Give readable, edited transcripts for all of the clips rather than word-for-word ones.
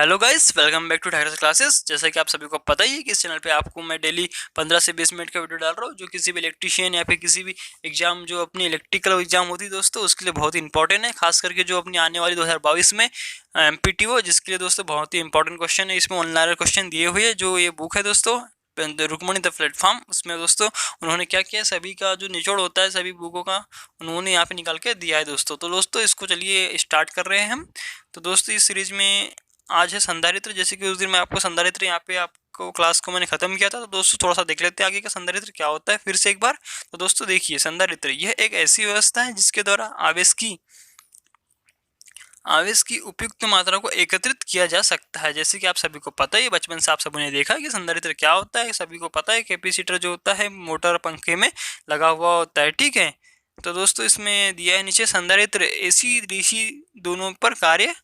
Hello guys, welcome back to Tigers classes. जैसा कि आप सभी को पता ही है कि इस चैनल पे आपको मैं डेली 15 से 20 मिनट का वीडियो डाल रहा हूँ, जो किसी भी इलेक्ट्रिशियन या फिर किसी भी एग्जाम, जो अपनी इलेक्ट्रिकल एग्जाम होती है दोस्तों, उसके लिए बहुत ही इंपॉर्टेंट है। खास करके जो अपनी आने वाली 2022 में एमपीटीओ, जिसके लिए दोस्तों बहुत ही इंपॉर्टेंट क्वेश्चन है। इसमें ऑनलाइन क्वेश्चन दिए हुए है। जो ये बुक है दोस्तों, रुकमणी द प्लेटफॉर्म, उसमें दोस्तों उन्होंने क्या किया, सभी का जो निचोड़ होता है सभी बुकों का, उन्होंने यहाँ पे निकाल के दिया है दोस्तों। तो दोस्तों इसको चलिए स्टार्ट कर रहे हैं हम। तो दोस्तों इस सीरीज में आज है संधारित्र। जैसे कि उस दिन मैं आपको संधारित्र यहाँ पे आपको क्लास को मैंने खत्म किया था, तो दोस्तों थोड़ा सा देख लेते हैं आगे का संधारित्र क्या होता है फिर से एक बार। तो दोस्तों देखिए, संधारित्र यह एक ऐसी व्यवस्था है जिसके द्वारा आवेश की उपयुक्त मात्रा को एकत्रित किया जा सकता है। जैसे कि आप सभी को पता है, बचपन से आप सबने देखा है कि संधारित्र क्या होता है। सभी को पता है कैपेसिटर जो होता है मोटर पंखे में लगा हुआ होता है, ठीक है। तो दोस्तों इसमें दिया है नीचे, संधारित्र एसी डीसी दोनों पर कार्य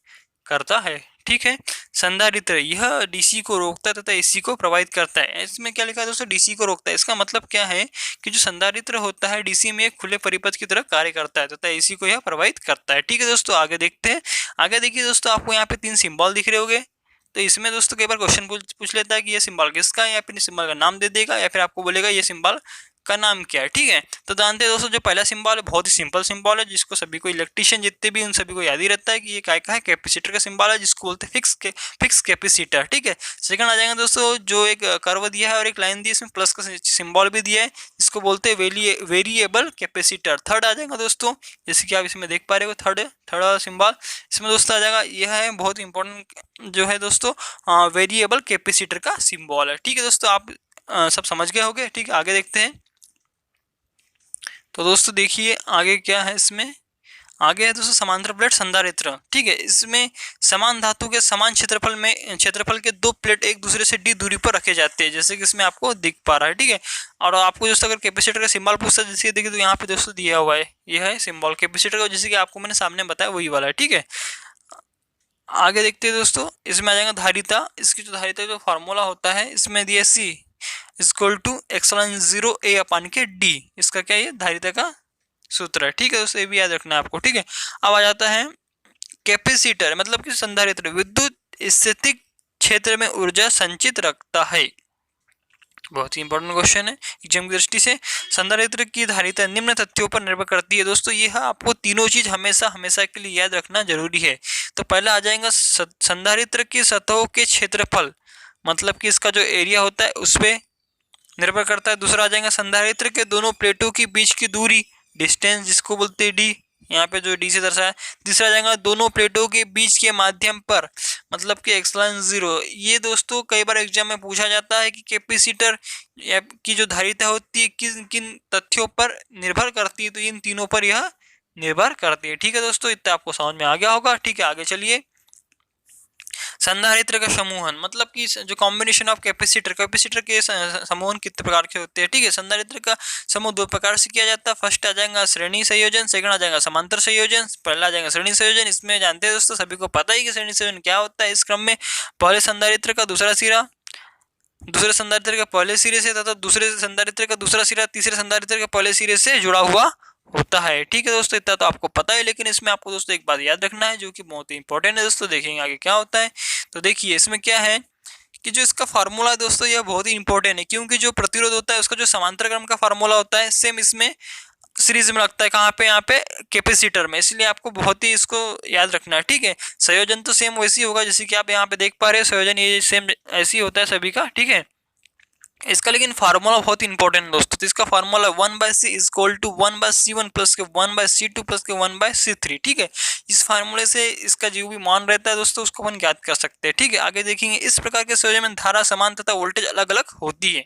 करता है, ठीक है। संधारित्र यह डीसी को रोकता है तथा एसी को प्रभावित करता है। इसमें क्या लिखा है दोस्तों, डीसी को रोकता है। इसका मतलब क्या है कि जो संधारित्र होता है डीसी में एक खुले परिपथ की तरह कार्य करता है तथा एसी को यह प्रभावित करता है, ठीक है दोस्तों। आगे देखते हैं। आगे देखिए दोस्तों, आपको यहाँ पे 3 सिंबल दिख रहे होंगे। तो इसमें दोस्तों कई बार क्वेश्चन पूछ लेता है कि ये सिंबल किसका है, या फिर सिंबल का नाम दे देगा, या फिर आपको बोलेगा ये सिंबल का नाम क्या है, ठीक है। तो जानते हैं दोस्तों, जो पहला सिंबल है बहुत ही सिंपल सिंबल है, जिसको सभी को इलेक्ट्रिशियन जितने भी उन सभी को याद ही रहता है कि ये क्या है, कैपेसिटर का सिंबल है, जिसको बोलते हैं फिक्स कैपेसिटर, ठीक है। सेकंड आ जाएगा दोस्तों, जो एक कर्व दिया है और एक लाइन दी है, इसमें प्लस का सिंबल भी दिया है, जिसको बोलते हैं वेरिएबल कैपेसिटर। थर्ड आ जाएगा दोस्तों, जैसे कि आप इसमें देख पा रहे हो, थर्ड सिंबल इसमें दोस्तों आ जाएगा, यह है बहुत इंपॉर्टेंट जो है दोस्तों, वेरिएबल कैपेसिटर का सिंबल है, ठीक है दोस्तों। आप सब समझ गए होंगे, ठीक है। आगे देखते हैं। तो दोस्तों देखिए आगे क्या है, इसमें आगे है दोस्तों समांतर प्लेट संधारित्र, ठीक है। इसमें समान धातु के समान क्षेत्रफल के 2 प्लेट एक दूसरे से डी दूरी पर रखे जाते हैं, जैसे कि इसमें आपको दिख पा रहा है, ठीक है। और आपको दोस्तों अगर कैपेसिटर का सिंबल पूछता है, जैसे देखिए तो यहाँ पे दोस्तों दिया हुआ है, यह है सिंबल कैपेसिटर का, जैसे कि आपको मैंने सामने बताया वही वाला है, ठीक है। आगे देखते हैं दोस्तों, इसमें आ जाएगा धारिता। इसकी जो धारिता जो फॉर्मूला होता है, इसमें दिया सी इक्वल टू एप्सिलॉन 0 ए अपान के डी। इसका क्या है, धारिता का सूत्र है, ठीक है दोस्तों। ये भी याद रखना है आपको, ठीक है। अब आ जाता है कैपेसिटर, मतलब कि संधारित्र विद्युत स्थितिक क्षेत्र में ऊर्जा संचित रखता है। बहुत ही इंपॉर्टेंट क्वेश्चन है एग्जाम की दृष्टि से। संधारित्र की धारिता निम्न तथ्यों पर निर्भर करती है दोस्तों। यह आपको तीनों चीज हमेशा हमेशा के लिए याद रखना जरूरी है। तो पहला आ जाएगा संधारित्र की सतहों के क्षेत्रफल, मतलब कि इसका जो एरिया होता है उस पर निर्भर करता है। दूसरा आ जाएगा संधारित्र के दोनों प्लेटों के बीच की दूरी, डिस्टेंस, जिसको बोलते हैं डी, यहाँ पे जो डी से दर्शाया। तीसरा आ जाएगा दोनों प्लेटों के बीच के माध्यम पर, मतलब कि एप्सिलॉन 0। ये दोस्तों कई बार एग्जाम में पूछा जाता है कि कैपेसिटर की जो धारिता होती है किन किन तथ्यों पर निर्भर करती है, तो इन तीनों पर यह निर्भर करती है, ठीक है दोस्तों। इतना आपको समझ में आ गया होगा, ठीक है। आगे चलिए। संधारित्र का समूहन, मतलब कि जो कॉम्बिनेशन ऑफ कैपेसिटर के समूहन कितने प्रकार के होते हैं, ठीक है। संधारित्र का समूह 2 प्रकार से किया जाता है। फर्स्ट आ जाएगा श्रेणी संयोजन, सेकंड आ जाएगा समांतर संयोजन। पहला आ जाएगा श्रेणी संयोजन। इसमें जानते हैं दोस्तों, सभी को पता ही कि श्रेणी संयोजन क्या होता है। इस क्रम में पहले संधारित्र का दूसरा सिरा दूसरे संधारित्र के पहले सिरे से तथा दूसरे संधारित्र का दूसरा सिरा तीसरे संधारित्र के पहले सिरे से जुड़ा हुआ होता है, ठीक है दोस्तों। इतना तो आपको पता है, लेकिन इसमें आपको दोस्तों एक बात याद रखना है जो कि बहुत ही इंपॉर्टेंट है दोस्तों। देखेंगे आगे क्या होता है। तो देखिए इसमें क्या है कि जो इसका फार्मूला है दोस्तों, यह बहुत ही इंपॉर्टेंट है, क्योंकि जो प्रतिरोध होता है उसका जो समांतर क्रम का फार्मूला होता है, सेम इसमें सीरीज में लगता है। कहाँ पे, यहाँ पे कैपेसिटर में, इसलिए आपको बहुत ही इसको याद रखना है, ठीक है। संयोजन तो सेम वैसी होगा जैसे कि आप यहाँ पे देख पा रहे हो, संयोजन ये सेम ऐसी होता है सभी का, ठीक है। इसका लेकिन फार्मूला बहुत इंपॉर्टेंट है दोस्तों। तो इसका formula 1/c equal to 1/c1 plus के 1/c2 प्लस के 1/c3, ठीक है। इस फार्मूले से इसका जो भी मान रहता है दोस्तों, उसको अपन ज्ञात कर सकते हैं, ठीक है। आगे देखेंगे। इस प्रकार के संयोजन में धारा समान तथा वोल्टेज अलग अलग होती है,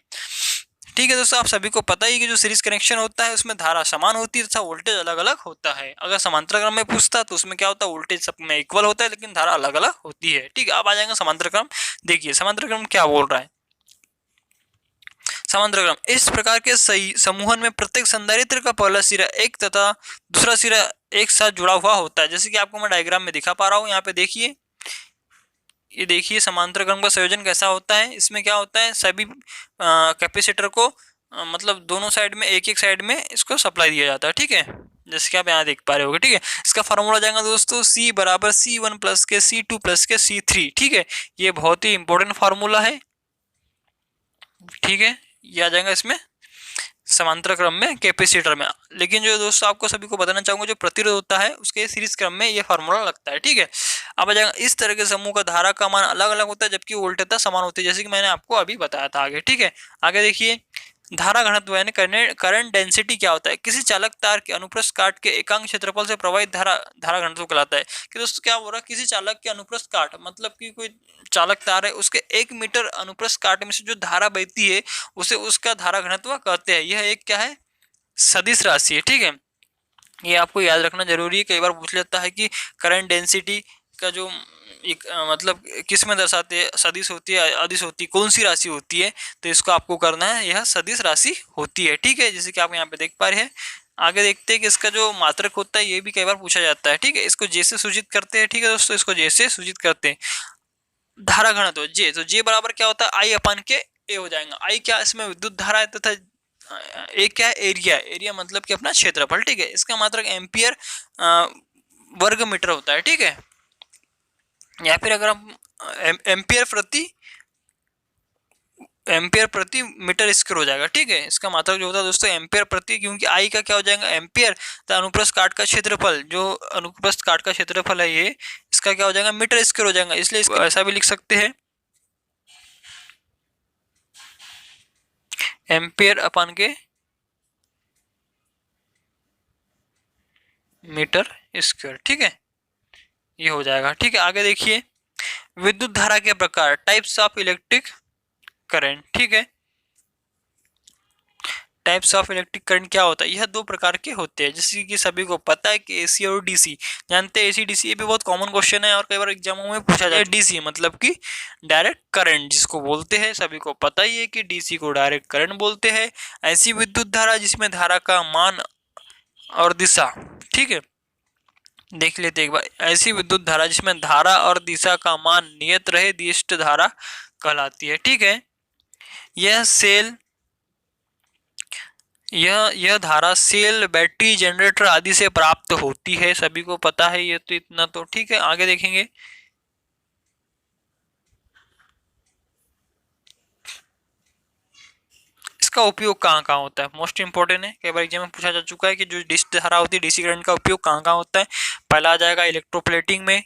ठीक है दोस्तों। आप सभी को पता ही कि जो सीरीज कनेक्शन होता है उसमें धारा समान होती है तथा वोल्टेज अलग अलग होता है। अगर समांतर क्रम में पूछता तो उसमें क्या होता है, वोल्टेज सब में इक्वल होता है लेकिन धारा अलग अलग होती है, ठीक है। अब आ जाएगा समांतर क्रम। देखिए समांतर क्रम क्या बोल रहा है। समांतर क्रम, इस प्रकार के सही समूहन में प्रत्येक संधारित्र का पहला सिरा एक तथा दूसरा सिरा एक साथ जुड़ा हुआ होता है, जैसे कि आपको मैं डायग्राम में दिखा पा रहा हूँ। यहाँ पे देखिए, ये देखिए समांतर क्रम का संयोजन कैसा होता है। इसमें क्या होता है, सभी कैपेसिटर को मतलब दोनों साइड में एक एक साइड में इसको सप्लाई दिया जाता है, ठीक है। जैसे कि आप यहाँ देख पा रहे होगे, ठीक है। इसका फॉर्मूला जाएगा दोस्तों C बराबर C1 प्लस के C2 प्लस के C3, ठीक है। ये बहुत ही इंपॉर्टेंट फार्मूला है, ठीक है। ये आ जाएगा इसमें समांतर क्रम में कैपेसिटर में। लेकिन जो दोस्तों आपको सभी को बताना चाहूंगा, जो प्रतिरोध होता है उसके सीरीज क्रम में ये फार्मूला लगता है, ठीक है। अब आ जाएगा इस तरह के समूह का धारा का मान अलग अलग होता है जबकि वोल्टेजता समान होती है, जैसे कि मैंने आपको अभी बताया था आगे, ठीक है। आगे देखिए धारा घनत्व यानी करंट डेंसिटी क्या होता है, किसी चालक तार के अनुप्रस्थ काट के एकांक क्षेत्रफल से प्रवाहित धारा घनत्व कहलाता है। कि दोस्तों क्या हो रहा है, किसी चालक के अनुप्रस्थ काट मतलब कि कोई चालक तार है, उसके 1 मीटर अनुप्रस्थ काट में से जो धारा बहती है उसे उसका धारा घनत्व कहते हैं। यह एक क्या है, सदिश राशि है, ठीक है। ये आपको याद रखना जरूरी है, कई बार पूछ लेता है कि करंट डेंसिटी का जो एक मतलब किस में दर्शाते हैं, सदिश होती है, अदिश होती है, कौन सी राशि होती है, तो इसको आपको करना है, यह सदिश राशि होती है, ठीक है। जैसे कि आप यहाँ पे देख पा रहे हैं। आगे देखते हैं कि इसका जो मात्रक होता है ये भी कई बार पूछा जाता है, ठीक है। इसको जे से सूचित करते हैं, ठीक है दोस्तों, इसको जे से सूचित करते हैं। धारा घनत्व जे, तो जे बराबर क्या होता है, आई अपन के ए हो जाएगा। आई क्या, इसमें विद्युत धारा है तथा एक क्या है, एरिया मतलब कि अपना क्षेत्रफल, ठीक है। इसका मात्रक एम्पियर वर्ग मीटर होता है, ठीक है। या फिर अगर हम एम्पियर प्रति मीटर स्क्वायर हो जाएगा, ठीक है। इसका मात्रक जो होता है दोस्तों एम्पियर प्रति, क्योंकि आई का क्या हो जाएगा एम्पियर, तो अनुप्रस्थ काट का क्षेत्रफल, जो अनुप्रस्थ काट का क्षेत्रफल है ये, इसका क्या हो जाएगा मीटर स्क्वायर हो जाएगा, इसलिए इसको ऐसा भी लिख सकते हैं एम्पियर अपन के मीटर स्क्वायर, ठीक है। ये हो जाएगा, ठीक है। आगे देखिए विद्युत धारा के प्रकार, टाइप्स ऑफ इलेक्ट्रिक करंट, ठीक है। टाइप्स ऑफ इलेक्ट्रिक करंट क्या होता है, यह 2 प्रकार के होते हैं, जैसे कि सभी को पता है कि एसी और डीसी। जानते हैं एसी डीसी, ये भी बहुत कॉमन क्वेश्चन है और कई बार एग्जामों में पूछा जाता है। डीसी मतलब कि डायरेक्ट करंट जिसको बोलते हैं, सभी को पता ही है कि डीसी को डायरेक्ट करंट बोलते हैं। ऐसी विद्युत धारा जिसमें धारा का मान और दिशा, ठीक है, देख लेते एक बार। ऐसी विद्युत धारा जिसमें धारा और दिशा का मान नियत रहे दिष्ट धारा कहलाती है, ठीक है। यह धारा सेल, बैटरी, जनरेटर आदि से प्राप्त होती है, सभी को पता है ये तो, इतना तो ठीक है। आगे देखेंगे इसका उपयोग कहाँ कहाँ होता है, मोस्ट इंपोर्टेंट है, कई बार एग्जाम में पूछा जा चुका है कि जो डिस्क धारा होती है डीसी करंट का उपयोग कहाँ कहाँ होता है। पहला आ जाएगा इलेक्ट्रोप्लेटिंग में,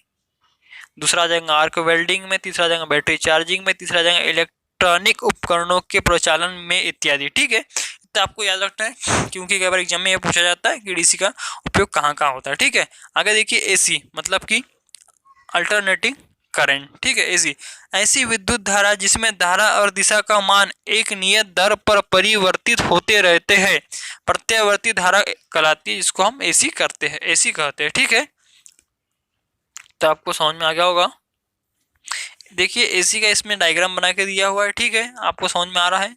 दूसरा आ जाएगा आर्क वेल्डिंग में, तीसरा आ जाएगा बैटरी चार्जिंग में, तीसरा आ जाएगा इलेक्ट्रॉनिक उपकरणों के प्रचालन में इत्यादि, ठीक है। तो आपको याद रखना है क्योंकि कई बार एग्जाम में यह पूछा जाता है कि डीसी का उपयोग कहाँ कहाँ होता है, ठीक है। आगे देखिए एसी मतलब कि अल्टरनेटिंग करंट, ठीक है। एसी ऐसी विद्युत धारा जिसमें धारा और दिशा का मान एक नियत दर पर परिवर्तित होते रहते हैं, प्रत्यावर्ती धारा कहलाती है, जिसको हम एसी करते हैं, एसी कहते हैं, ठीक है। तो आपको समझ में आ गया होगा। देखिए एसी का इसमें डायग्राम बना के दिया हुआ है, ठीक है, आपको समझ में आ रहा है।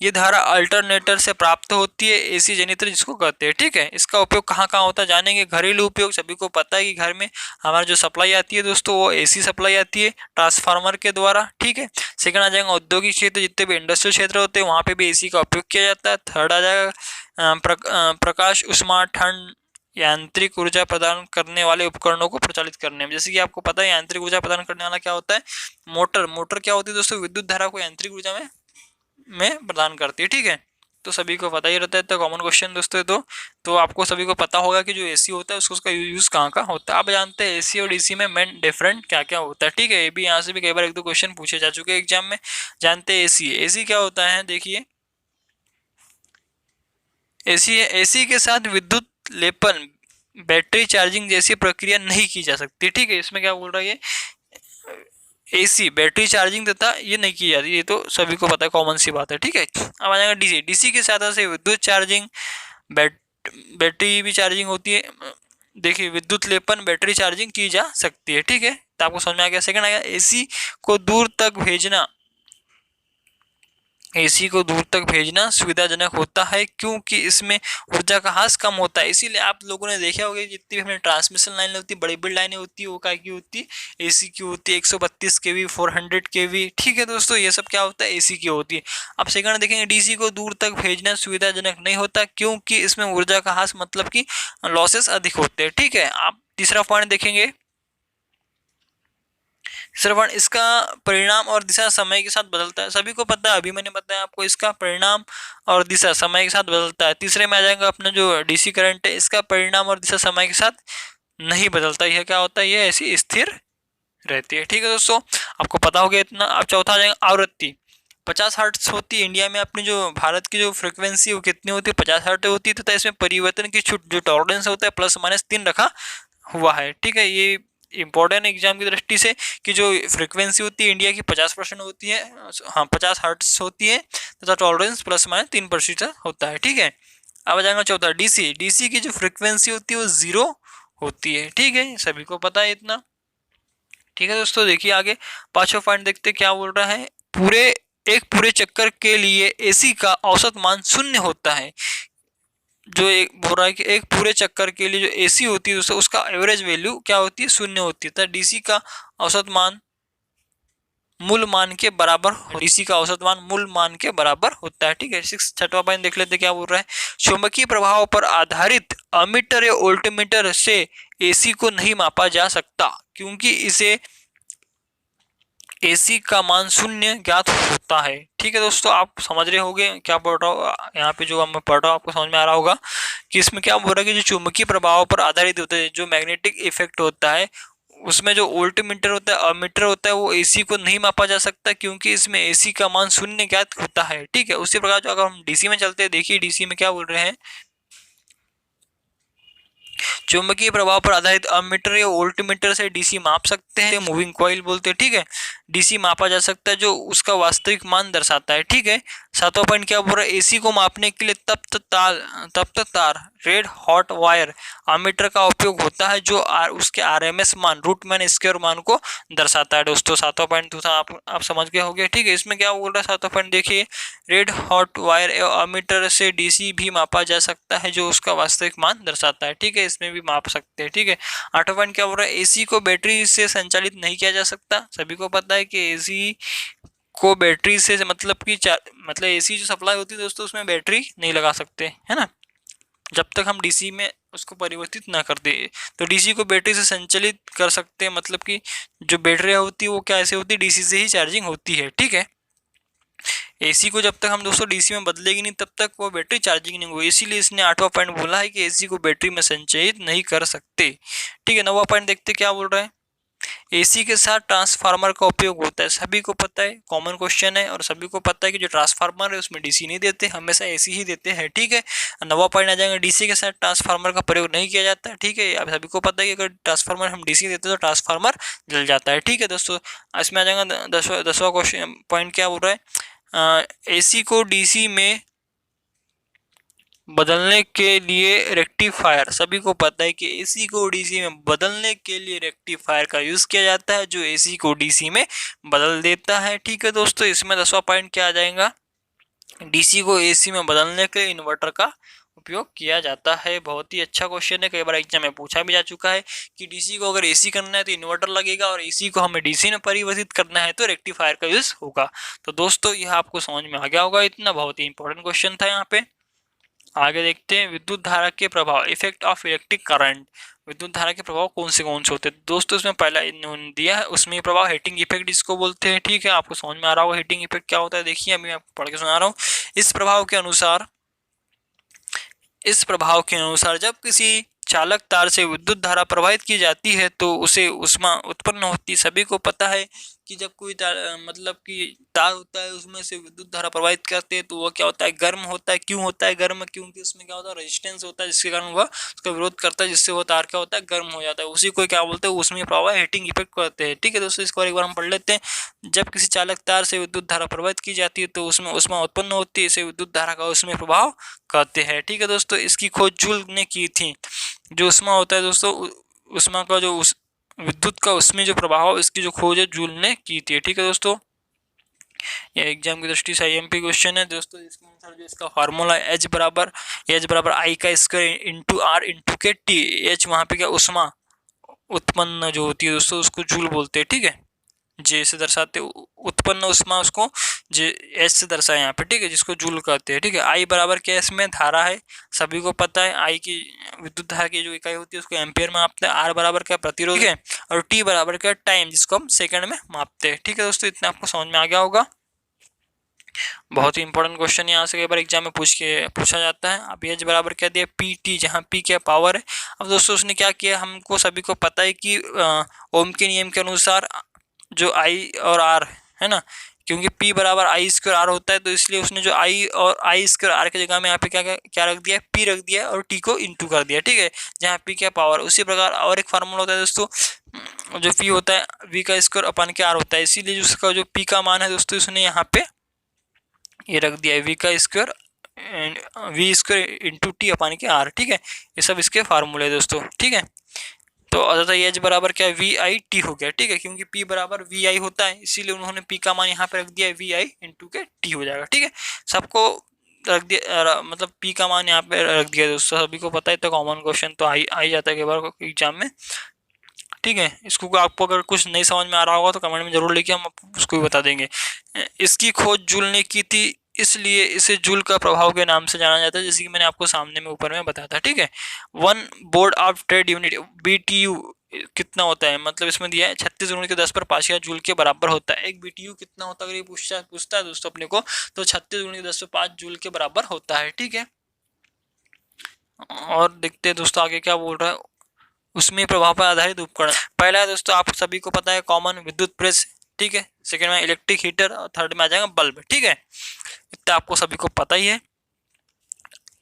ये धारा अल्टरनेटर से प्राप्त होती है, एसी जनित्र जिसको कहते हैं, ठीक है। इसका उपयोग कहाँ कहाँ होता है जानेंगे। घरेलू उपयोग, सभी को पता है कि घर में हमारा जो सप्लाई आती है दोस्तों वो एसी सप्लाई आती है ट्रांसफार्मर के द्वारा, ठीक है। सेकंड आ जाएगा औद्योगिक क्षेत्र, जितने भी इंडस्ट्रियल क्षेत्र होते हैं वहाँ पे भी एसी का उपयोग किया जाता है। थर्ड आ जाएगा प्रकाश, उष्मा, ठंड, यांत्रिक ऊर्जा प्रदान करने वाले उपकरणों को प्रचालित करने में। जैसे कि आपको पता है यांत्रिक ऊर्जा प्रदान करने वाला क्या होता है, मोटर क्या होती है दोस्तों, विद्युत धारा को यांत्रिक ऊर्जा में प्रदान करती है, ठीक है। तो सभी को पता ही रहता है, तो कॉमन क्वेश्चन दोस्तों। तो आपको सभी को पता होगा कि जो एसी होता है उसका यूज कहाँ का होता है। आप जानते हैं एसी और डीसी में मेन डिफरेंट क्या क्या होता है, ठीक है। ये भी यहाँ से भी कई बार 1-2 क्वेश्चन पूछे जा चुके हैं एग्जाम में। जानते हैं एसी क्या होता है, देखिए एसी के साथ विद्युत लेपन, बैटरी चार्जिंग जैसी प्रक्रिया नहीं की जा सकती, ठीक है। इसमें क्या बोल रहा है, एसी बैटरी चार्जिंग तथा ये नहीं की जाती, ये तो सभी को पता है, कॉमन सी बात है, ठीक है। अब आ जाएगा डीसी के साथ से विद्युत चार्जिंग, बैटरी भी चार्जिंग होती है, देखिए विद्युत लेपन, बैटरी चार्जिंग की जा सकती है, ठीक है। तो आपको समझ में आ गया। सेकंड आ गया एसी को दूर तक भेजना, एसी को दूर तक भेजना सुविधाजनक होता है क्योंकि इसमें ऊर्जा का ह्रास कम होता है। इसीलिए आप लोगों ने देखा होगा जितनी भी हमें ट्रांसमिशन लाइन होती है, बड़ी बड़ी लाइनें होती है, वो क्या की होती है, एसी की होती है। 132 केवी, 400 केवी, ठीक है दोस्तों, ये सब क्या होता है, एसी की होती है। अब सेकंड देखेंगे, डीसी को दूर तक भेजना सुविधाजनक नहीं होता क्योंकि इसमें ऊर्जा का ह्रास मतलब कि लॉसेस अधिक होते हैं, ठीक है। आप तीसरा पॉइंट देखेंगे, श्रवण, इसका परिणाम और दिशा समय के साथ बदलता है। सभी को पता है, अभी मैंने बताया आपको, इसका परिणाम और दिशा समय के साथ बदलता है। तीसरे में आ जाएगा अपना जो डीसी करंट है, इसका परिणाम और दिशा समय के साथ नहीं बदलता। यह क्या होता है, ये ऐसी स्थिर रहती है, ठीक है दोस्तों, आपको पता हो गया इतना। अब चौथा आ जाएगा आवृत्ति। 50 हर्ट्ज होती है इंडिया में, अपनी जो भारत की जो फ्रिक्वेंसी वो कितनी होती है, 50 हर्ट्ज होती है, तथा इसमें परिवर्तन की छूट जो टॉलरेंस होता है ±3 रखा हुआ है, ठीक है। ये इंपॉर्टेंट एग्जाम की दृष्टि से कि जो फ्रिक्वेंसी होती है इंडिया की 50% होती है, हाँ 50 हर्ट्ज होती है, तथा टॉलरेंस ±3% होता है, ठीक है। अब आ जाएगा चौथा डीसी। डीसी की जो फ्रिक्वेंसी होती है वो 0 होती है, ठीक है, सभी को पता है इतना, ठीक है दोस्तों। देखिए आगे पांचवा पॉइंट देखते क्या बोल रहा है, एक पूरे चक्कर के लिए एसी का औसत मान 0 होता है। जो एक बोल रहा है कि एक पूरे चक्कर के लिए जो एसी होती है उसका एवरेज वैल्यू क्या होती है, 0 होती है। डीसी का औसत मान मूल मान के बराबर, डीसी का औसत मान मूल मान के बराबर होता है, ठीक है। छठवां पॉइंट देख लेते क्या बोल रहा है, चुंबकीय प्रभाव पर आधारित अमीटर या वोल्टमीटर से एसी को नहीं मापा जा सकता क्योंकि इसे एसी का मान 0 ज्ञात होता है, ठीक है दोस्तों। आप समझ रहे होंगे क्या पढ़ रहा हूँ यहाँ पे, जो मैं पढ़ रहा हूँ आपको समझ में आ रहा होगा कि इसमें क्या बोल रहा है कि जो चुंबकीय प्रभाव पर आधारित होता है, जो मैग्नेटिक इफेक्ट होता है, उसमें जो वोल्टमीटर होता है, अमीटर होता है, वो एसी को नहीं मापा जा सकता क्योंकि इसमें एसी का मान 0 ज्ञात होता है, ठीक है। उसी प्रकार जो अगर हम डीसी में चलते हैं, देखिए डीसी में क्या बोल रहे हैं, चुंबकीय प्रभाव पर आधारित अमीटर या वोल्टमीटर से डीसी माप सकते हैं, मूविंग कॉइल बोलते हैं, ठीक है। डीसी मापा जा सकता है जो उसका वास्तविक मान दर्शाता है, ठीक है। सातवां पॉइंट क्या बोल रहा है, एसी को मापने के लिए तप्त तार रेड हॉट वायर अमीटर का उपयोग होता है जो उसके आरएमएस मान रूट मीन स्क्वायर मान को दर्शाता है दोस्तों। सातवां पॉइंट था आप समझ गए होंगे, ठीक है। इसमें क्या बोल रहा है सातवां पॉइंट, देखिए रेड हॉट वायर एवं अमीटर से डीसी भी मापा जा सकता है जो उसका वास्तविक मान दर्शाता है, ठीक है, इसमें भी माप सकते हैं, ठीक है। आठवां पॉइंट क्या बोल रहा है, एसी को बैटरी से संचालित नहीं किया जा सकता। सभी को पता है कि एसी को बैटरी से मतलब कि मतलब एसी जो सप्लाई होती है दोस्तों, उसमें बैटरी नहीं लगा सकते, है ना, जब तक हम डीसी में उसको परिवर्तित ना कर दे। तो डीसी को बैटरी से संचालित कर सकते हैं, मतलब कि जो बैटरी होती है वो क्या ऐसे होती है, डीसी से ही चार्जिंग होती है, ठीक है। एसी को जब तक हम दोस्तों डीसी में बदलेगी नहीं तब तक वो बैटरी चार्जिंग नहीं होगी, इसीलिए इसने आठवां पॉइंट बोला है कि एसी को बैटरी में संचयित नहीं कर सकते, ठीक है। नौवां पॉइंट देखते क्या बोल रहा है, एसी के साथ ट्रांसफार्मर का उपयोग होता है। सभी को पता है, कॉमन क्वेश्चन है, और सभी को पता है कि जो ट्रांसफार्मर है उसमें डीसी नहीं देते, हमेशा एसी ही देते हैं, ठीक है। नवा पॉइंट आ जाएगा, डीसी के साथ ट्रांसफार्मर का प्रयोग नहीं किया जाता, ठीक है। अब सभी को पता है कि अगर ट्रांसफार्मर हम डीसी देते हैं तो ट्रांसफार्मर जल जाता है, ठीक है दोस्तों। इसमें आ जाएगा दसवां क्वेश्चन पॉइंट क्या बोल रहा है, एसी को डीसी में बदलने के लिए रेक्टिफायर। सभी को पता है कि एसी को डीसी में बदलने के लिए रेक्टिफायर का यूज किया जाता है जो एसी को डीसी में बदल देता है, ठीक है दोस्तों। इसमें 10वां पॉइंट क्या आ जाएगा, डीसी को एसी में बदलने के लिए इन्वर्टर का उपयोग किया जाता है। बहुत ही अच्छा क्वेश्चन है, कई बार एग्जाम में पूछा भी जा चुका है कि डीसी को अगर एसी करना है तो इन्वर्टर लगेगा और एसी को हमें डीसी में परिवर्तित करना है तो रेक्टिफायर का यूज होगा। तो दोस्तों यह आपको समझ में आ गया होगा, इतना बहुत ही इंपॉर्टेंट क्वेश्चन था यहाँ पे। आगे देखते हैं विद्युत धारा के प्रभाव, इफेक्ट ऑफ इलेक्ट्रिक करंट। विद्युत धारा के प्रभाव कौन से होते हैं दोस्तों, इसमें पहला इन्होंने दिया है, उसमें प्रभाव हीटिंग इफेक्ट इसको बोलते हैं, ठीक है। आपको समझ में आ रहा होगा हीटिंग इफेक्ट क्या होता है, देखिए अभी मैं आपको पढ़ के सुना रहा हूँ। इस प्रभाव के अनुसार जब किसी चालक तार से विद्युत धारा प्रवाहित की जाती है तो उसे ऊष्मा उत्पन्न होती। सभी को पता है कि जब कोई मतलब कि तार होता है उसमें से विद्युत धारा प्रवाहित करते हैं तो वो क्या होता है, गर्म होता है। क्यों होता है गर्म, क्योंकि उसमें क्या होता है, रेजिस्टेंस होता है जिसके कारण वह उसका विरोध करता है, जिससे वो तार क्या होता है, गर्म हो जाता है। उसी को क्या बोलते हैं, उसमें प्रभाव हीटिंग इफेक्ट कहते हैं, ठीक है दोस्तों। इसको एक बार हम पढ़ लेते हैं। जब किसी चालक तार से विद्युत धारा प्रवाहित की जाती है तो उसमें ऊष्मा उत्पन्न होती है, इसे विद्युत धारा का उसमें प्रभाव कहते हैं, ठीक है दोस्तों। इसकी खोज जूल ने की थी। जो ऊष्मा होता है दोस्तों, ऊष्मा का जो विद्युत का उसमें जो प्रभाव, इसकी जो खोज है जूल ने की थी, ठीक है दोस्तों। ये एग्जाम की दृष्टि से आईएमपी क्वेश्चन है दोस्तों। इसके अनुसार जो इसका फार्मूला एच बराबर आई का स्क्वायर इंटू आर इंटू के टी। एच वहाँ पे क्या उष्मा उत्पन्न जो होती है दोस्तों उसको जूल बोलते हैं, ठीक है। जे से दर्शाते उत्पन्न उष्मा उसको जे एच से दर्शाए यहाँ पे, ठीक है, जिसको जूल कहते हैं, ठीक है। आई बराबर क्या इसमें धारा है, सभी को पता है। आई की विद्युत धारा की जो इकाई होती है उसको एम्पियर में मापते हैं। आर बराबर क्या प्रतिरोध, ठीक है। और टी बराबर क्या टाइम, जिसको हम सेकंड में मापते हैं, ठीक है दोस्तों। इतना आपको समझ में आ गया होगा। बहुत ही इंपॉर्टेंट क्वेश्चन यहाँ से कई बार एग्जाम में पूछा जाता है। अब एच बराबर क्या दिया पी टी, जहाँ पी क्या पावर है। अब दोस्तों उसने क्या किया, हमको सभी को पता है कि ओम के नियम के अनुसार जो आई और आर है ना, क्योंकि P बराबर आई स्क्वायर आर होता है, तो इसलिए उसने जो आई और आई स्क्वायर आर की जगह में यहाँ पे क्या क्या रख दिया, P रख दिया और T को इंटू कर दिया, ठीक है, जहाँ P क्या पावर। उसी प्रकार और एक फार्मूला होता है दोस्तों, जो P होता है V का स्क्वायर अपन के R होता है, इसीलिए उसका जो P का मान है दोस्तों उसने यहाँ पे ये रख दिया है V का square V square into T अपन के R, ठीक है। ये सब इसके फार्मूले दोस्तों, ठीक है। तो अतः एच बराबर क्या वी आई टी हो गया, ठीक है, क्योंकि पी बराबर वी आई होता है, इसीलिए उन्होंने पी का मान यहाँ पे रख दिया वी आई इंटू के टी हो जाएगा, ठीक है। सबको रख दिया, मतलब पी का मान यहाँ पे रख दिया दोस्तों, सभी को पता है। तो कॉमन क्वेश्चन तो आ ही जाता है कई बार एग्जाम में, ठीक है। इसको आपको अगर कुछ नहीं समझ में आ रहा होगा तो कमेंट में जरूर लिखिए, हम उसको भी बता देंगे। इसकी खोज जूल ने की थी, इसलिए इसे जूल का प्रभाव के नाम से जाना जाता है, जैसे कि मैंने आपको सामने में ऊपर में बताया था, ठीक है। One board of trade unit BTU कितना होता है, मतलब इसमें दिया है 36 × 10 पर 5 जूल के बराबर होता है। एक बीटीयू कितना होता है अगर ये पूछता है दोस्तों अपने को, तो 36 × 10 पर 5 जूल के बराबर होता है, ठीक है। और देखते हैं दोस्तों आगे क्या बोल रहा है। उसमें प्रभाव पर आधारित उपकरण, पहला है दोस्तों आप सभी को पता है कॉमन विद्युत प्रेस, ठीक है। सेकंड में इलेक्ट्रिक हीटर और थर्ड में आ जाएगा बल्ब, ठीक है। इतना आपको सभी को पता ही है।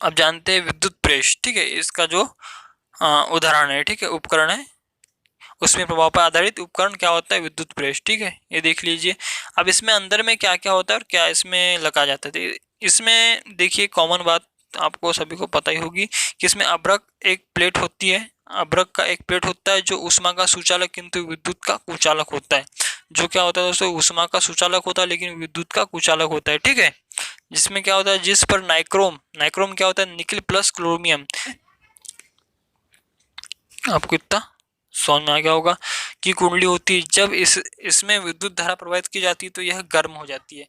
अब जानते हैं विद्युत प्रेस, ठीक है, इसका जो उदाहरण है, ठीक है, उपकरण है। उसमें प्रभाव पर आधारित उपकरण क्या होता है, विद्युत प्रेस, ठीक है, ये देख लीजिए। अब इसमें अंदर में क्या क्या होता है और क्या इसमें लगा जाता है। तो इसमें देखिए कॉमन बात आपको सभी को पता ही होगी कि इसमें अभ्रक एक प्लेट होती है, अभ्रक का एक प्लेट होता है जो ऊष्मा का सुचालक किंतु विद्युत का कुचालक होता है। जो क्या होता है दोस्तों, ऊष्मा का सुचालक होता है लेकिन विद्युत का कुचालक होता है, ठीक है। जिसमें क्या होता है, जिस पर नाइक्रोम नाइक्रोम क्या होता है, निकल प्लस क्रोमियम। आपको इतना समझ में आ गया होगा कि कुंडली होती है, जब इसमें विद्युत धारा प्रवाहित की जाती है तो यह गर्म हो जाती है।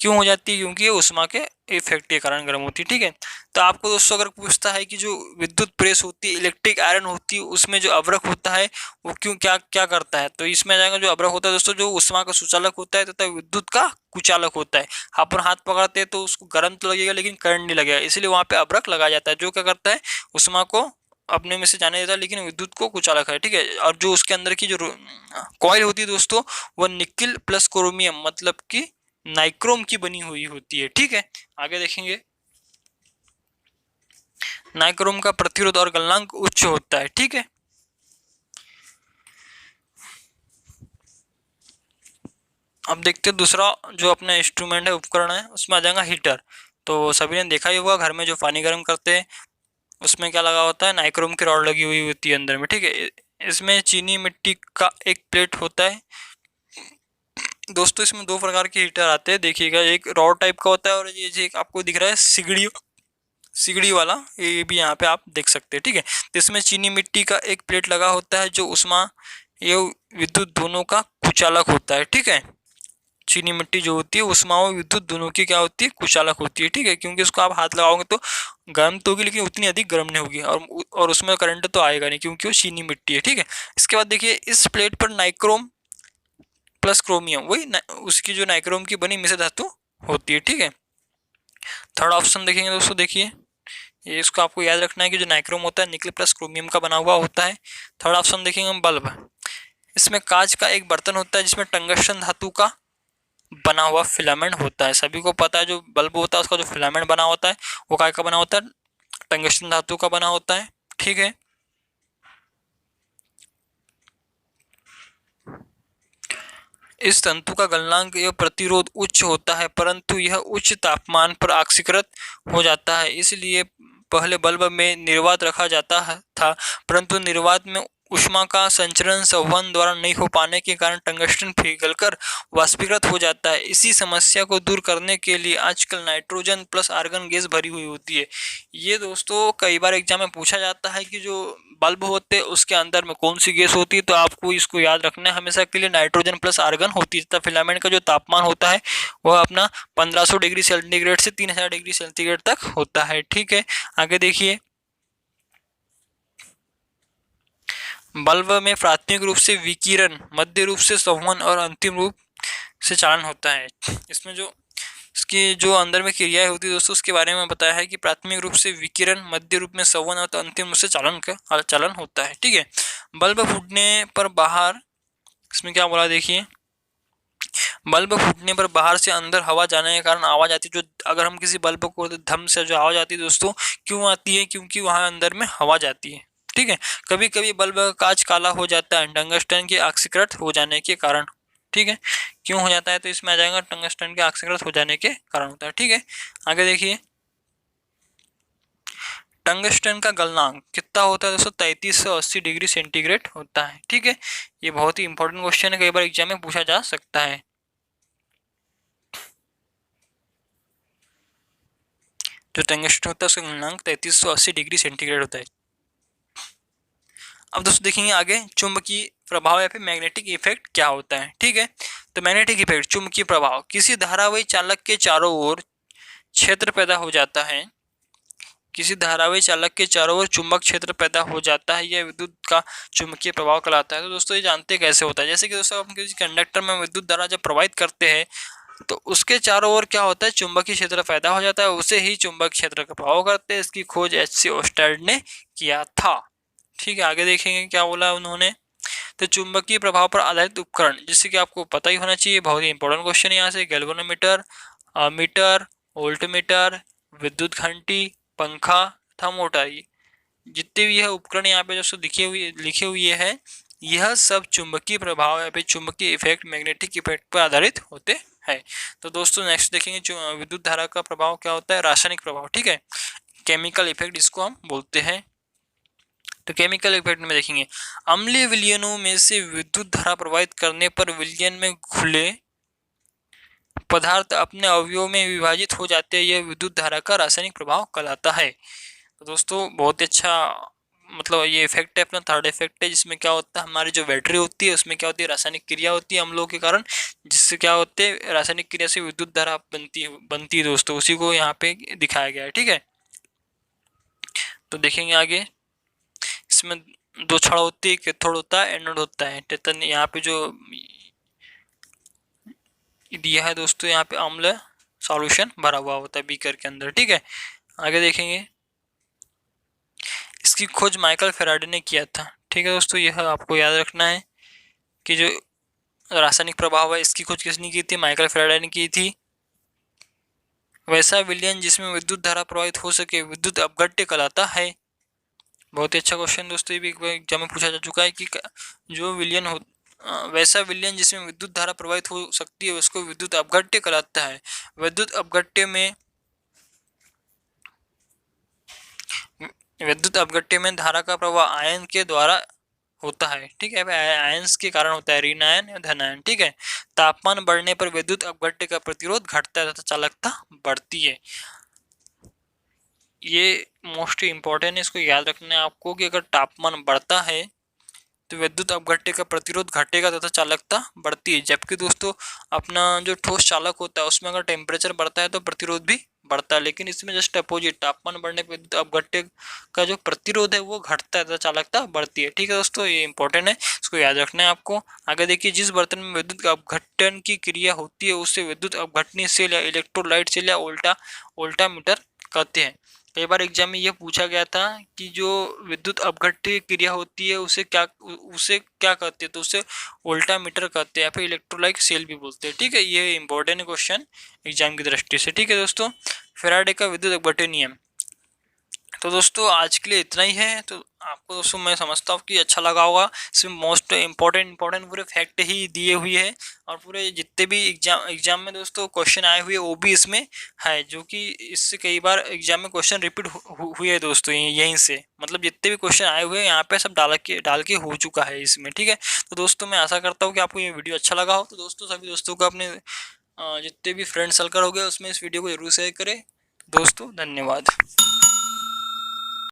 क्यों हो जाती है, क्योंकि ये उष्मा के इफेक्ट के कारण गर्म होती है, ठीक है। तो आपको दोस्तों अगर पूछता है कि जो विद्युत प्रेस होती है, इलेक्ट्रिक आयरन होती है, उसमें जो अभ्रक होता है वो क्यों क्या क्या करता है, तो इसमें आ जाएगा जो अभ्रक होता है दोस्तों, जो उष्मा का सुचालक होता है तथा विद्युत का कुचालक होता है। अपन हाथ पकड़ते हैं तो उसको गर्म तो लगेगा लेकिन करंट नहीं लगेगा, इसलिए वहां पे अभ्रक लगाया जाता है, जो क्या करता है उष्मा को अपने में से जाने देता है लेकिन विद्युत को कुचालक है, ठीक है। और जो उसके अंदर की जो कॉइल होती है दोस्तों, वो निकिल प्लस क्रोमियम मतलब कि नाइक्रोम की बनी हुई होती है, ठीक है। आगे देखेंगे, नाइक्रोम का प्रतिरोध और गलनांक उच्च होता है, ठीक है। अब देखते हैं दूसरा जो अपना इंस्ट्रूमेंट है, उपकरण है, उसमें आ जाएगा हीटर। तो सभी ने देखा ही होगा घर में जो पानी गर्म करते हैं उसमें क्या लगा होता है, नाइक्रोम की रॉड लगी हुई होती है अंदर में, ठीक है। इसमें चीनी मिट्टी का एक प्लेट होता है दोस्तों। इसमें दो प्रकार के हीटर आते हैं, देखिएगा, एक रॉड टाइप का होता है और ये आपको दिख रहा है सिगड़ी वाला, ये भी यहाँ पे आप देख सकते हैं, ठीक है। तो इसमें चीनी मिट्टी का एक प्लेट लगा होता है जो उष्मा ये विद्युत दोनों का कुचालक होता है, ठीक है। चीनी मिट्टी जो होती है उष्मा और विद्युत दोनों की क्या होती है, कुचालक होती है, ठीक है। क्योंकि उसको आप हाथ लगाओगे तो गर्म तो होगी लेकिन उतनी अधिक गर्म नहीं होगी, और उसमें करंट तो आएगा नहीं क्योंकि वो चीनी मिट्टी है, ठीक है। इसके बाद देखिए इस प्लेट पर नाइक्रोम प्लस क्रोमियम, वही उसकी जो नाइक्रोम की बनी मिश्र धातु होती है, ठीक है। थर्ड ऑप्शन देखेंगे दोस्तों, देखिए ये इसको आपको याद रखना है कि जो नाइक्रोम होता है निकल प्लस क्रोमियम का बना हुआ होता है। थर्ड ऑप्शन देखेंगे हम बल्ब, इसमें कांच का एक बर्तन होता है जिसमें टंगस्टन धातु का बना हुआ फिलामेंट होता है। सभी को पता है जो बल्ब होता है उसका जो फिलामेंट बना होता है वो काय का बना होता है, टंगस्टन धातु का बना होता है, ठीक है। इस तंतु का गलनांक या प्रतिरोध उच्च होता है परंतु यह उच्च तापमान पर ऑक्सीकृत हो जाता है, इसलिए पहले बल्ब में निर्वात रखा जाता था परंतु निर्वात में ऊष्मा का संचरण संवहन द्वारा नहीं हो पाने के कारण टंगस्टन पिघलकर वाष्पीकृत हो जाता है। इसी समस्या को दूर करने के लिए आजकल नाइट्रोजन प्लस आर्गन गैस भरी हुई होती है। ये दोस्तों कई बार एग्जाम में पूछा जाता है कि जो बल्ब होते हैं उसके अंदर में कौन सी गैस होती है, तो आपको इसको याद रखना है हमेशा के लिए नाइट्रोजन प्लस आर्गन होती है। तथा फिलामेंट का जो तापमान होता है वह अपना 1500 डिग्री सेंटीग्रेड से 3000 डिग्री सेंटीग्रेड तक होता है। ठीक है, आगे देखिए। बल्ब में प्राथमिक रूप से विकिरण, मध्य रूप से संवहन और अंतिम रूप से चालन होता है। इसमें जो इसकी जो अंदर में क्रियाएं होती है दोस्तों उसके बारे में बताया है कि प्राथमिक रूप से विकिरण, मध्य रूप में संवहन और अंतिम रूप से चालन होता है। ठीक है, बल्ब फूटने पर बाहर, इसमें क्या बोला देखिए, बल्ब फूटने पर बाहर से अंदर हवा जाने के कारण आवाज आती है। जो अगर हम किसी बल्ब को धम से जो आवाज आती है दोस्तों, क्यों आती है? क्योंकि वहां अंदर में हवा जाती है। ठीक है, कभी कभी बल्ब का कांच काला हो जाता है टंगस्टन के ऑक्सीकृत हो जाने के कारण। ठीक है, क्यों हो जाता है? तो इसमें आ जाएगा टंगस्टन के ऑक्सीकृत हो जाने के कारण होता है। ठीक है, आगे देखिए। टंगस्टन का गलनांक कितना होता है दोस्तों? 3380 डिग्री सेंटीग्रेड होता है। ठीक है, ये बहुत ही इंपॉर्टेंट क्वेश्चन है, कई बार एग्जाम में पूछा जा सकता है। जो टंगस्टन होता है उसका गलनांक 3380 डिग्री सेंटीग्रेड होता है। अब दोस्तों देखेंगे आगे चुंबकीय प्रभाव या फिर मैग्नेटिक इफेक्ट क्या होता है। ठीक है, तो मैग्नेटिक इफेक्ट, चुंबकीय प्रभाव, किसी धारावाही चालक के चारों ओर क्षेत्र पैदा हो जाता है। किसी धारावाही चालक के चारों ओर चुंबक क्षेत्र पैदा हो जाता है, यह विद्युत का चुंबकीय प्रभाव कहलाता है। तो दोस्तों ये जानते कैसे होता है? जैसे कि दोस्तों हम किसी कंडक्टर में विद्युत धारा जब प्रवाहित करते हैं तो उसके चारों ओर क्या होता है? चुंबकीय क्षेत्र पैदा हो जाता है, उसे ही चुंबक क्षेत्र का प्रभाव करते हैं। इसकी खोज एच.सी. ओस्टर्ड ने किया था। ठीक है, आगे देखेंगे क्या बोला उन्होंने। तो चुंबकीय प्रभाव पर आधारित उपकरण, जिससे कि आपको पता ही होना चाहिए, बहुत ही इंपॉर्टेंट क्वेश्चन यहाँ से। गैल्वेनोमीटर, अमीटर, वोल्टमीटर, विद्युत घंटी, पंखा तथा मोटर, जितने भी यह उपकरण यहाँ पे जो लिखे हुए है, यह सब चुंबकीय प्रभाव या फिर चुंबकीय इफेक्ट, मैग्नेटिक इफेक्ट पर आधारित होते हैं। तो दोस्तों नेक्स्ट देखेंगे विद्युत धारा का प्रभाव क्या होता है? रासायनिक प्रभाव। ठीक है, केमिकल इफेक्ट इसको हम बोलते हैं। तो केमिकल इफेक्ट में देखेंगे अम्लीय विलयनों में से विद्युत धारा प्रवाहित करने पर विलयन में घुले पदार्थ अपने अवयवों में विभाजित हो जाते हैं। यह विद्युत धारा का रासायनिक प्रभाव कहलाता है। तो दोस्तों बहुत ही अच्छा मतलब ये इफेक्ट है, अपना थर्ड इफेक्ट है, जिसमें क्या होता है हमारी जो बैटरी होती है उसमें क्या होती है? रासायनिक क्रिया होती है अम्लों के कारण, जिससे क्या होते हैं? रासायनिक क्रिया से विद्युत धारा बनती है दोस्तों, उसी को यहाँ पे दिखाया गया है। ठीक है, तो देखेंगे आगे। इसमें दो छड़ होती है, कैथोड होता है, एनोड होता है। टेतन यहाँ पे जो दिया है दोस्तों, यहाँ पे अम्ल सॉल्यूशन भरा हुआ होता है बीकर के अंदर। ठीक है, आगे देखेंगे। इसकी खोज माइकल फेराडे ने किया था। ठीक है दोस्तों, यह आपको याद रखना है कि जो रासायनिक प्रभाव है इसकी खोज किसने की थी? माइकल फेराडे ने की थी। वैसा विलयन जिसमें विद्युत धारा प्रवाहित हो सके विद्युत अपघट्य कहलाता है। बहुत ही अच्छा क्वेश्चन दोस्तों, ये भी एग्जाम में पूछा जा चुका है कि जो विलयन हो वैसा विलयन जिसमें विद्युत धारा प्रवाहित हो सकती है उसको विद्युत अपघट्य कहलाता है। विद्युत अपघट्य में धारा का प्रवाह आयन के द्वारा होता है। ठीक है, आयंस के कारण होता है, ऋण आयन या धन आयन। ठीक है, तापमान बढ़ने पर विद्युत अपघट्य का प्रतिरोध घटता है तथा चालकता बढ़ती है। ये मोस्ट इम्पोर्टेंट है, इसको याद रखना है आपको कि अगर तापमान बढ़ता है तो विद्युत अपघट्य का प्रतिरोध घटेगा तथा चालकता बढ़ती है। जबकि दोस्तों अपना जो ठोस चालक होता है उसमें अगर टेम्परेचर बढ़ता है तो प्रतिरोध भी बढ़ता है, लेकिन इसमें जस्ट अपोजिट, तापमान बढ़ने पर विद्युत अपघट्य का जो प्रतिरोध है वो घटता है तथा चालकता बढ़ती है। ठीक है दोस्तों, ये इंपॉर्टेंट है, इसको याद रखना है आपको। आगे देखिए, जिस बर्तन में विद्युत अपघटन की क्रिया होती है उसे विद्युत अपघटनी सेल या इलेक्ट्रोलाइट सेल या वोल्टामीटर कहते हैं। कई बार एग्जाम में यह पूछा गया था कि जो विद्युत अपघट्य क्रिया होती है उसे क्या कहते हैं? तो उसे वोल्टामीटर कहते हैं या फिर इलेक्ट्रोलाइट सेल भी बोलते हैं। ठीक है, ये इंपॉर्टेंट क्वेश्चन एग्जाम की दृष्टि से। ठीक है दोस्तों, फेराडे का विद्युत अपघट्य नियम। तो दोस्तों आज के लिए इतना ही है। तो आपको दोस्तों मैं समझता हूँ कि अच्छा लगा होगा। इसमें मोस्ट इम्पोर्टेंट पूरे फैक्ट ही दिए हुए हैं और पूरे जितने भी एग्जाम में दोस्तों क्वेश्चन आए हुए वो भी इसमें है, जो कि इससे कई बार एग्जाम में क्वेश्चन रिपीट हुए हैं दोस्तों। यहीं से मतलब जितने भी क्वेश्चन आए हुए हैं यहाँ पे सब डाल के हो चुका है इसमें, ठीक है। तो दोस्तों मैं आशा करता हूँ कि आपको ये वीडियो अच्छा लगा हो। तो दोस्तों सभी दोस्तों को अपने जितने भी फ्रेंड सर्कल हो गए उसमें इस वीडियो को जरूर शेयर करें। दोस्तों धन्यवाद।